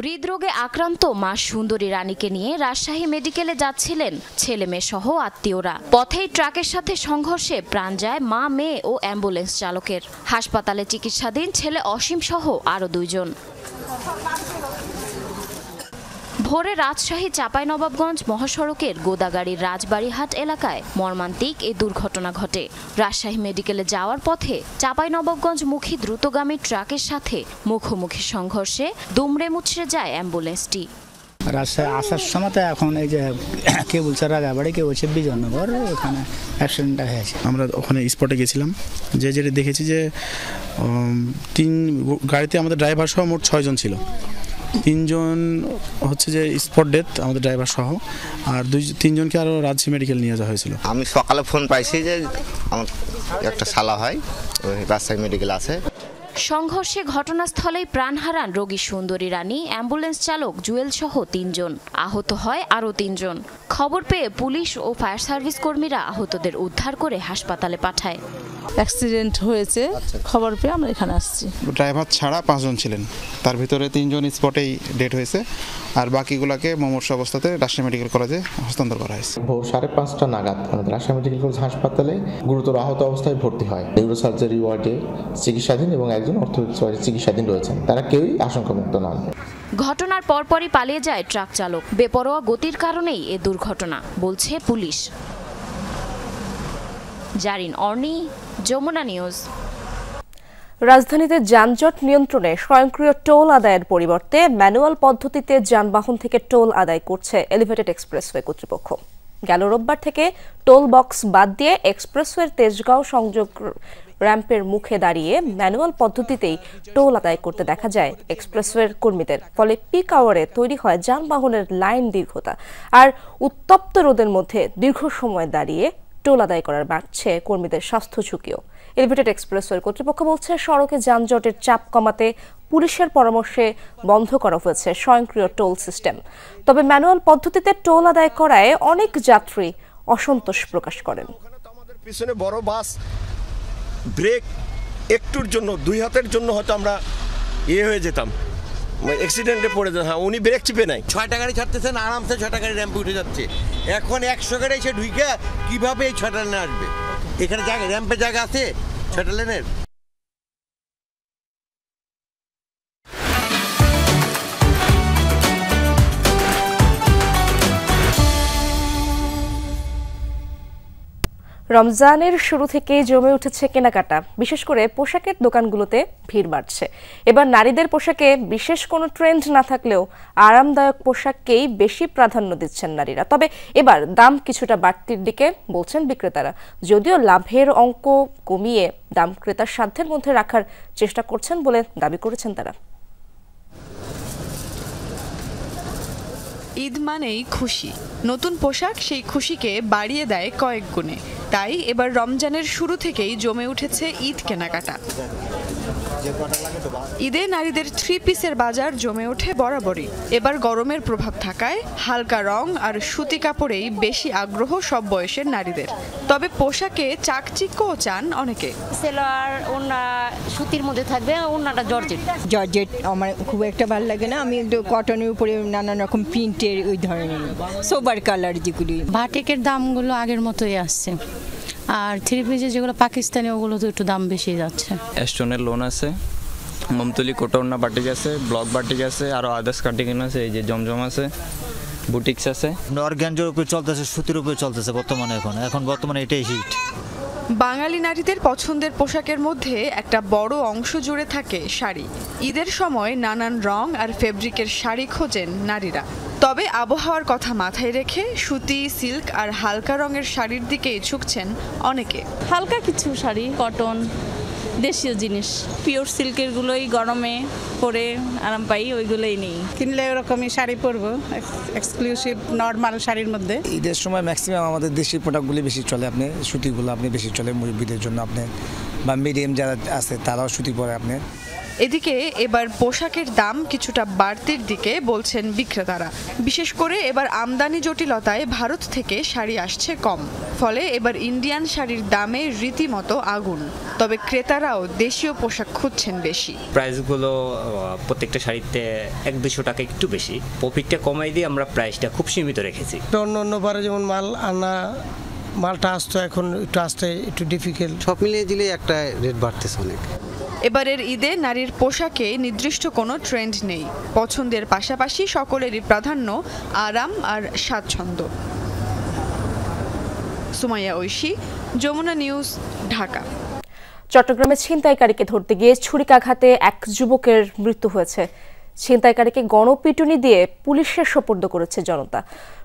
হৃদরোগে আক্রান্ত মা সুন্দরী রানীকে নিয়ে রাজশাহী মেডিকেলে যাচ্ছিলেন ছেলে মেয়ে সহ আত্মীয়রা। পথেই ট্রাকের সাথে সংঘর্ষে প্রাণ যায় মা, মেয়ে ও অ্যাম্বুলেন্স চালকের। হাসপাতালে চিকিৎসাধীন ছেলে অসীম সহ আরও 2 জন। ভোরে রাজশাহী চাঁপাইনবাবগঞ্জ মহাসড়কের গোদাগাড়ির রাজবাড়িহাট এলাকায় মর্মান্তিক এই দুর্ঘটনা ঘটে। রাজশাহী মেডিকেলে যাওয়ার পথে চাঁপাইনবাবগঞ্জমুখী দ্রুতগামী ট্রাকের সাথে মুখোমুখি সংঘর্ষে দুমড়ে মুচড়ে যায় অ্যাম্বুলেন্সটি। রাজশাহী আসার সময় এখন এই যে কে বলছে রাজাবাড়ি, কে বলছে বিজয়নগর, ওখানে অ্যাক্সিডেন্টটা হয়েছে। আমরা ওখানে স্পটে গেছিলাম, যেটা দেখেছি যে গাড়িতে আমাদের ড্রাইভার সহ মোট 6 জন ছিল। 3জন হচ্ছে যে স্পট ডেথ আমাদের ড্রাইভার সহ, আর 3জনকে আরও রাজশাহী মেডিকেল নিয়ে যাওয়া হয়েছিল। আমি সকালে ফোন পাইছি যে আমার একটা শালা হয় ওই রাজশাহী মেডিকেল আছে। সংঘর্ষে ঘটনাস্থলেই প্রাণ হারান রোগী সুন্দরী রানী, অ্যাম্বুলেন্স চালক জুয়েল সহ 3 জন। আহত হয় আরও 3 জন। খবর পেয়ে পুলিশ ও ফায়ার সার্ভিস কর্মীরা আহতদের উদ্ধার করে হাসপাতালে পাঠায়। অ্যাক্সিডেন্ট হয়েছে খবর পেয়ে আমরা এখানে আসছি। ড্রাইভার ছাড়া 5 জন ছিলেন, তার ভিতরে 3 জন স্পটেই ডেড হয়েছে, আর বাকিগুলোকে মুমূর্ষু অবস্থাতে রাজশাহী মেডিকেল কলেজে হস্তান্তর করা হয়েছে। ভোর 5:30টা নাগাদ আমাদের রাজশাহী মেডিকেল কলেজ হাসপাতালে গুরুতর আহত অবস্থায় ভর্তি হয়। নিউরো সার্জারি ওয়ার্ডে চিকিৎসাধীন এবং একজন অর্থোপেডিক্স ওয়ার্ডে চিকিৎসাধীন রয়েছেন। তারা কেউই আশঙ্কামুক্ত নন। ঘটনার পরপরই পালিয়ে যায় ট্রাক চালক। বেপরোয়া গতির কারণেই এ দুর্ঘটনা বলছে পুলিশ। জারিন অর্নি, যমুনা নিউজ। রাজধানীতে যানজট নিয়ন্ত্রণে স্বয়ংক্রিয় টোল আদায়ের পরিবর্তে ম্যানুয়াল পদ্ধতিতে যানবাহন থেকে টোল আদায় করছে এলিভেটেড এক্সপ্রেসওয়ে কর্তৃপক্ষ। গেল রোববার থেকে টোল বক্স বাদ দিয়ে এক্সপ্রেসওয়ের তেজগাঁও সংযোগ র্যাম্পের মুখে দাঁড়িয়ে ম্যানুয়াল পদ্ধতিতেই টোল আদায় করতে দেখা যায় এক্সপ্রেসওয়ের কর্মীদের। ফলে পিক আওয়ারে তৈরি হয় যানবাহনের লাইন দীর্ঘতা, আর উত্তপ্ত রোদের মধ্যে দীর্ঘ সময় দাঁড়িয়ে টোল আদায় করার বাড়ছে কর্মীদের স্বাস্থ্য ঝুঁকিও। এলিভেটেড এক্সপ্রেসওয়ের কর্তৃপক্ষ বলছে, সড়কে যানজটের চাপ কমাতে পুলিশের পরামর্শে বন্ধ করা হয়েছে স্বয়ংক্রিয় টোল সিস্টেম। তবে ম্যানুয়াল পদ্ধতিতে টোল আদায় করায় অনেক যাত্রী অসন্তোষ প্রকাশ করেন। পিছনে বড় বাস ব্রেক একটুর জন্য 2 হাতের জন্য হয়তো আমরা হয়ে যেতাম, অ্যাক্সিডেন্টে পড়ে যেতাম। হ্যাঁ, উনি ব্রেক চিপে নাই। 6টা গাড়ি ছাড়তেছেন, আরামসে 6টা গাড়ি র্যাম্পে উঠে যাচ্ছে। এখন 100 গাড়ি এসে ঢুকে কিভাবে এই 6টা লেনে আসবে? এখানে জায়গা, র্যাম্পে জায়গা আছে 6টা লেনের? রমজানের শুরু থেকেই জমে উঠেছে কেনাকাটা। বিশেষ করে পোশাকের দোকানগুলোতে ভিড় বাড়ছে। এবার নারীদের পোশাকে বিশেষ কোনো ট্রেন্ড না থাকলেও আরামদায়ক পোশাককেই বেশি প্রাধান্য দিচ্ছেন নারীরা। তবে এবার দাম কিছুটা বাড়তির দিকে বলছেন বিক্রেতারা। যদিও লাভের অঙ্ক কমিয়ে দাম ক্রেতার সাধ্যের মধ্যে রাখার চেষ্টা করছেন বলে দাবি করেছেন তারা। ঈদ মানেই খুশি। নতুন পোশাক সেই খুশিকে বাড়িয়ে দেয় কয়েক গুণে। তাই এবার রমজানের শুরু থেকেই জমে উঠেছে ঈদ কেনাকাটা। ঈদে নারীদের 3 পিসের বাজার জমে ওঠে বরাবরই। এবার গরমের প্রভাব থাকায় হালকা রং আর সুতি কাপড়েই বেশি আগ্রহ সব বয়সের নারীদের। তবে পোশাকে চাকচিক্যও চান অনেকে। সেলোয়ার ওড়না সুতির মধ্যে থাকবে, ওড়নাটা জর্জেট। জর্জেট আমার খুব একটা ভালো লাগে না, আমি একটু কটনের উপরে নানান রকম প্রিন্টের ওই ধরনের সোবার কালার যেগুলি। বাটিকের দামগুলো আগের মতোই আসছে, আর 3 পিসের যেগুলো পাকিস্তানি ওগুলো তো একটু দাম বেশি যাচ্ছে। স্টোনের লোন আছে, মমতুলি কোটরনা বাটিক আছে, ব্লক বাটিক আছে, আরও আদার্স কাটিং আছে, এই যে জমজম আছে, বুটিক্স আছে। অর্গানজার উপরে চলতেছে, সুতির উপরে চলতেছে বর্তমানে। এখন বর্তমানে এটাই হিট। বাঙালি নারীদের পছন্দের পোশাকের মধ্যে একটা বড় অংশ জুড়ে থাকে শাড়ি। ঈদের সময় নানান রং আর ফেব্রিকের শাড়ি খোঁজেন নারীরা। তবে আবহাওয়ার কথা মাথায় রেখে সুতি, সিল্ক আর হালকা রঙের শাড়ির দিকেই ঝুঁকছেন অনেকে। হালকা কিছু শাড়ি, কটন, দেশীয় জিনিস, পিওর সিল্কের গুলোই গরমে পরে আরাম পাই, ওইগুলোই নেই। কিনলে ওরকমই শাড়ি পরবো, এক্সক্লুসিভ নর্মাল শাড়ির মধ্যে। ঈদের সময় ম্যাক্সিমাম আমাদের দেশি প্রোডাক্টগুলি বেশি চলে, আপনি সুতিগুলো আপনি বেশি চলে মুরব্বীদের জন্য, আপনি বা মিডিয়াম যারা আছে তারাও সুতি পরে আপনি। এদিকে এবার পোশাকের দাম কিছুটা বাড়তির দিকে বলছেন বিক্রেতারা। বিশেষ করে এবার আমদানি জটিলতায় ভারত থেকে শাড়ি আসছে কম, ফলে এবার ইন্ডিয়ান শাড়ির দামে রীতিমতো আগুন। তবে ক্রেতারাও দেশীয় পোশাক খুঁজছেন বেশি। প্রাইসগুলো প্রত্যেকটা শাড়িতে 100-200 টাকা একটু বেশি। প্রফিটটা কমাই দিয়ে আমরা প্রাইসটা খুব সীমিত রেখেছি। অন্য বারে যেমন মাল আনা, মালটা আসতো, এখন একটু আসতে একটু ডিফিকাল্ট। সব মিলিয়ে দিলে একটা রেট বাড়তেছে অনেক। এবারের ঈদে নারীর পোশাকে নির্দিষ্ট কোনো ট্রেন্ড নেই। পছন্দের পাশাপাশি সকলেরই প্রাধান্য আরাম আর স্বাচ্ছন্দ্য। সুমাইয়া ঐশী, যমুনা নিউজ, ঢাকা। চট্টগ্রামে ছিনতাইকারীকে ধরতে গিয়ে ছুরিকাঘাতে এক যুবকের মৃত্যু হয়েছে। ছিনতাইকারীকে গণপিটুনি দিয়ে পুলিশের সোপর্দ করেছে জনতা।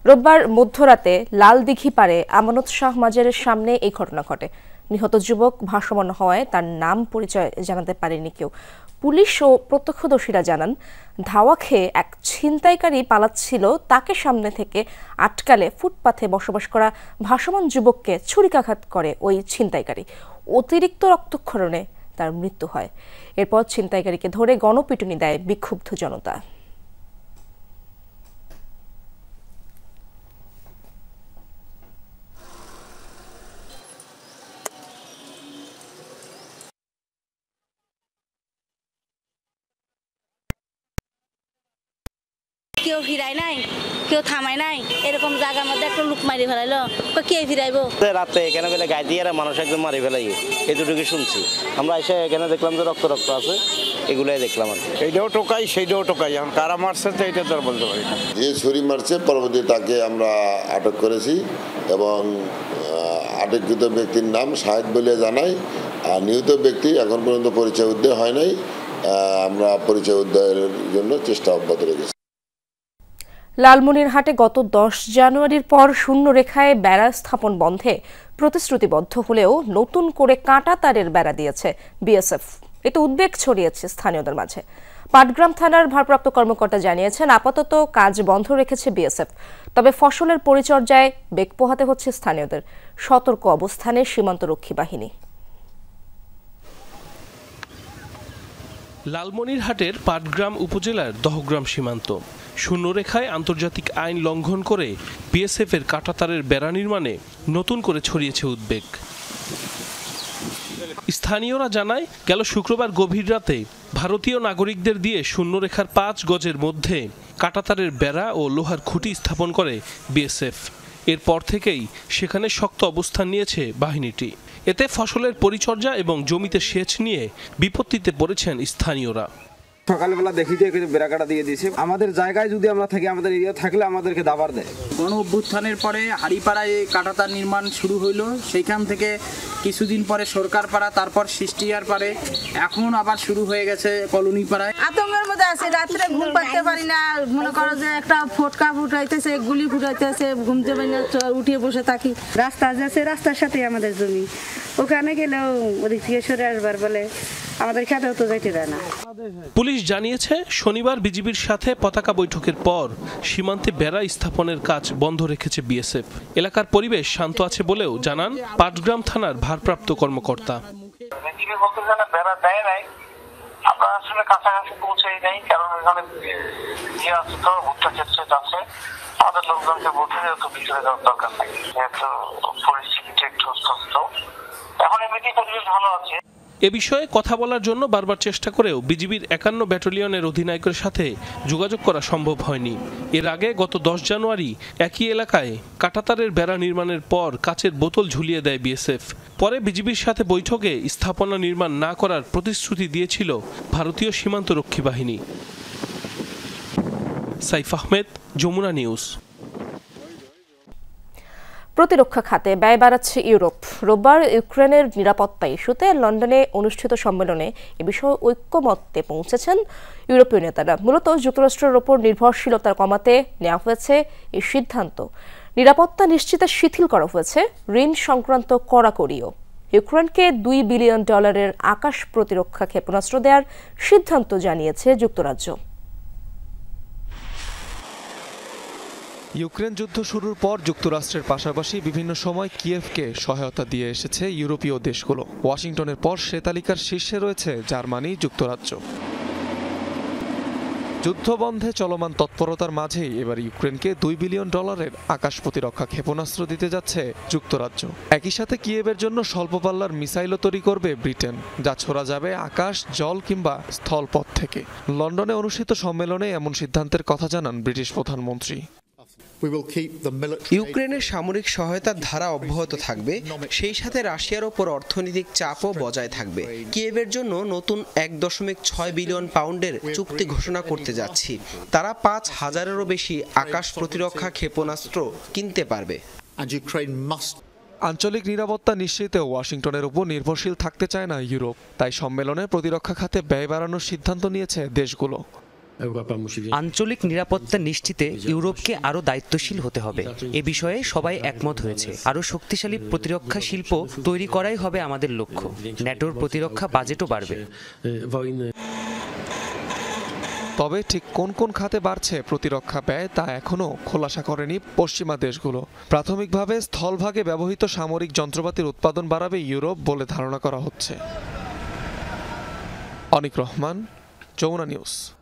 রোববার মধ্যরাতে লালদিঘি পাড়ে আমানত শাহ মাজারের সামনে এই ঘটনা ঘটে। নিহত যুবক ভাসমান হওয়ায় তার নাম পরিচয় জানাতে পারেনি কেউ। পুলিশ ও প্রত্যক্ষদর্শীরা জানান, ধাওয়া খেয়ে এক ছিনতাইকারী পালাচ্ছিল, তাকে সামনে থেকে আটকালে ফুটপাথে বসবাস করা ভাসমান যুবককে ছুরিকাঘাত করে ওই ছিনতাইকারী। অতিরিক্ত রক্তক্ষরণে তার মৃত্যু হয়। এরপর ছিনতাইকারীকে ধরে গণপিটুনি দেয় বিক্ষুব্ধ জনতা। কেউ ফিরায় নাই, কেউ থামায় নাই, এরকম জায়গার মধ্যে একটা লোক মারি ফেলাইলো, কে ফিরাইবো? রাতে এখানে বেলা গায়ে দিয়ে মানুষ একদম মারি ফেলাই, এতটুকু শুনছি। আমরা এসে এখানে দেখলাম যে রক্ত রক্ত আছে, এগুলাই দেখলাম আর কি। এইটাও টোকাই সেইটাও টোকাই, এখন কারা মারছে তো এটা তো আর বলতে পারি না। যে ছুরি মারছে পরবর্তী তাকে আমরা আটক করেছি এবং আটককৃত ব্যক্তির নাম শাহেদ বলে জানাই। আর নিহত ব্যক্তি এখন পর্যন্ত পরিচয় উদ্ধার হয় নাই, আমরা পরিচয় উদ্ধারের জন্য চেষ্টা অব্যাহত রেখেছি। লালমনিরহাটে গত 10 জানুয়ারির পর শূন্য রেখায় বেড়া স্থাপন বন্ধে প্রতিশ্রুতিবদ্ধ হলেও নতুন করে কাঁটা তারের বেড়া দিয়েছে বিএসএফ। এতে উদ্বেগ ছড়িয়েছে স্থানীয়দের মাঝে। পাটগ্রাম থানার ভারপ্রাপ্ত কর্মকর্তা জানিয়েছেন, আপাতত কাজ বন্ধ রেখেছে বিএসএফ, তবে ফসলের পরিচর্যায় বেগ পোহাতে হচ্ছে স্থানীয়দের। সতর্ক অবস্থানে সীমান্তরক্ষী বাহিনী। লালমনিরহাটের পাটগ্রাম উপজেলার দহগ্রাম সীমান্ত শূন্যরেখায় আন্তর্জাতিক আইন লঙ্ঘন করে বিএসএফের কাঁটাতারের বেড়া নির্মাণে নতুন করে ছড়িয়েছে উদ্বেগ। স্থানীয়রা জানায়, গেল শুক্রবার গভীর রাতে ভারতীয় নাগরিকদের দিয়ে শূন্যরেখার 5 গজের মধ্যে কাঁটাতারের বেড়া ও লোহার খুঁটি স্থাপন করে বিএসএফ। এরপর থেকেই সেখানে শক্ত অবস্থান নিয়েছে বাহিনীটি। এতে ফসলের পরিচর্যা এবং জমিতে সেচ নিয়ে বিপত্তিতে পড়েছেন স্থানীয়রা। সকালবেলা দেখি যে বেড়াকাটা দিয়ে দিয়েছে, আমাদের জায়গায় যদি আমরা থাকি, আমাদের এরিয়া থাকলে আমাদেরকে দাবার দেয়। গণ অভ্যুত্থানের পরে হাড়িপাড়ায় কাঁটাতার নির্মাণ শুরু হইলো, সেইখান থেকে কিছুদিন পরে সরকার পাড়া, তারপর সৃষ্টিয়ার পারে, এখন আবার শুরু হয়ে গেছে কলোনি পাড়ায়। আতঙ্কের মধ্যে আছে, রাত্রে ঘুম পাড়তে পারি না, মনে করো যে একটা ফটকা ফুটাইতেছে, গুলি ফুটাইতেছে, ঘুমতে পারি না, উঠিয়ে বসে থাকি। রাস্তা আছে, রাস্তার সাথে আমাদের জমি, ওখানে গেলেও ওদিক থেকে সরে আসবার বলে আমাদের খেতেও তো যাইতে দেয় না। পুলিশ জানিয়েছে, শনিবার বিজিবির সাথে পতাকা বৈঠকের পর সীমান্তে বেড়া স্থাপনের কাজ বন্ধ রেখেছে বিএসএফ। এলাকার পরিবেশ শান্ত আছে বলেও জানান পাটগ্রাম থানার ভারপ্রাপ্ত কর্মকর্তা। বেড়া দেয় নাই, আমরা আসলে কাছাকাছি পৌঁছাই নাই, কারণ এখানে ইয়ে আছে তো ভুট্টা ক্ষেত্রে আছে, আমাদের লোকজনকে বলতে তো ভিতরে যাওয়ার দরকার নাই, যেহেতু পরিস্থিতিটা একটু অস্ত। এখন এমনিতেই পরিবেশ ভালো আছে। এ বিষয়ে কথা বলার জন্য বারবার চেষ্টা করেও বিজিবির 51 ব্যাটালিয়নের অধিনায়কের সাথে যোগাযোগ করা সম্ভব হয়নি। এর আগে গত 10 জানুয়ারি একই এলাকায় কাঁটাতারের বেড়া নির্মাণের পর কাচের বোতল ঝুলিয়ে দেয় বিএসএফ। পরে বিজিবির সাথে বৈঠকে স্থাপনা নির্মাণ না করার প্রতিশ্রুতি দিয়েছিল ভারতীয় সীমান্তরক্ষী বাহিনী। সাইফ আহমেদ, যমুনা নিউজ। প্রতিরক্ষা খাতে ব্যয় বাড়াচ্ছে ইউরোপ। রোববার ইউক্রেনের নিরাপত্তা ইস্যুতে লন্ডনে অনুষ্ঠিত সম্মেলনে এ বিষয়ে ঐক্যমত্যে পৌঁছেছেন ইউরোপীয় নেতারা। মূলত যুক্তরাষ্ট্রের ওপর নির্ভরশীলতা কমাতে নেওয়া হয়েছে এই সিদ্ধান্ত। নিরাপত্তা নিশ্চিতে শিথিল করা হয়েছে ঋণ সংক্রান্ত কড়াকড়িও। ইউক্রেনকে $2 বিলিয়ন আকাশ প্রতিরক্ষা ক্ষেপণাস্ত্র দেওয়ার সিদ্ধান্ত জানিয়েছে যুক্তরাজ্য। ইউক্রেন যুদ্ধ শুরুর পর যুক্তরাষ্ট্রের পাশাপাশি বিভিন্ন সময় কিয়েভকে সহায়তা দিয়ে এসেছে ইউরোপীয় দেশগুলো। ওয়াশিংটনের পর সে তালিকার শীর্ষে রয়েছে জার্মানি, যুক্তরাজ্য। যুদ্ধবন্ধে চলমান তৎপরতার মাঝেই এবার ইউক্রেনকে $2 বিলিয়ন আকাশ প্রতিরক্ষা ক্ষেপণাস্ত্র দিতে যাচ্ছে যুক্তরাজ্য। একই সাথে কিয়েভের জন্য স্বল্প পাল্লার মিসাইলও তৈরি করবে ব্রিটেন, যা ছোড়া যাবে আকাশ, জল কিংবা স্থলপথ থেকে। লন্ডনে অনুষ্ঠিত সম্মেলনে এমন সিদ্ধান্তের কথা জানান ব্রিটিশ প্রধানমন্ত্রী। ইউক্রেনের সামরিক সহায়তার ধারা অব্যাহত থাকবে, সেই সাথে রাশিয়ার ওপর অর্থনৈতিক চাপও বজায় থাকবে। কিয়েভের জন্য নতুন $1.6 বিলিয়ন চুক্তি ঘোষণা করতে যাচ্ছি। তারা 5,000-এরও বেশি আকাশ প্রতিরক্ষা ক্ষেপণাস্ত্র কিনতে পারবে। আঞ্চলিক নিরাপত্তা নিশ্চিতে ওয়াশিংটনের উপর নির্ভরশীল থাকতে চায় না ইউরোপ, তাই সম্মেলনে প্রতিরক্ষা খাতে ব্যয় বাড়ানোর সিদ্ধান্ত নিয়েছে দেশগুলো। আঞ্চলিক নিরাপত্তা নিশ্চিতে ইউরোপকে আরও দায়িত্বশীল হতে হবে, এ বিষয়ে সবাই একমত হয়েছে। আরও শক্তিশালী প্রতিরক্ষা শিল্প তৈরি করাই হবে আমাদের লক্ষ্য। ন্যাটোর প্রতিরক্ষা বাজেটও বাড়বে। তবে ঠিক কোন কোন খাতে বাড়ছে প্রতিরক্ষা ব্যয় তা এখনও খোলাসা করেনি পশ্চিমা দেশগুলো। প্রাথমিকভাবে স্থলভাগে ব্যবহৃত সামরিক যন্ত্রপাতির উৎপাদন বাড়াবে ইউরোপ বলে ধারণা করা হচ্ছে। অনিক রহমান, যমুনা নিউজ।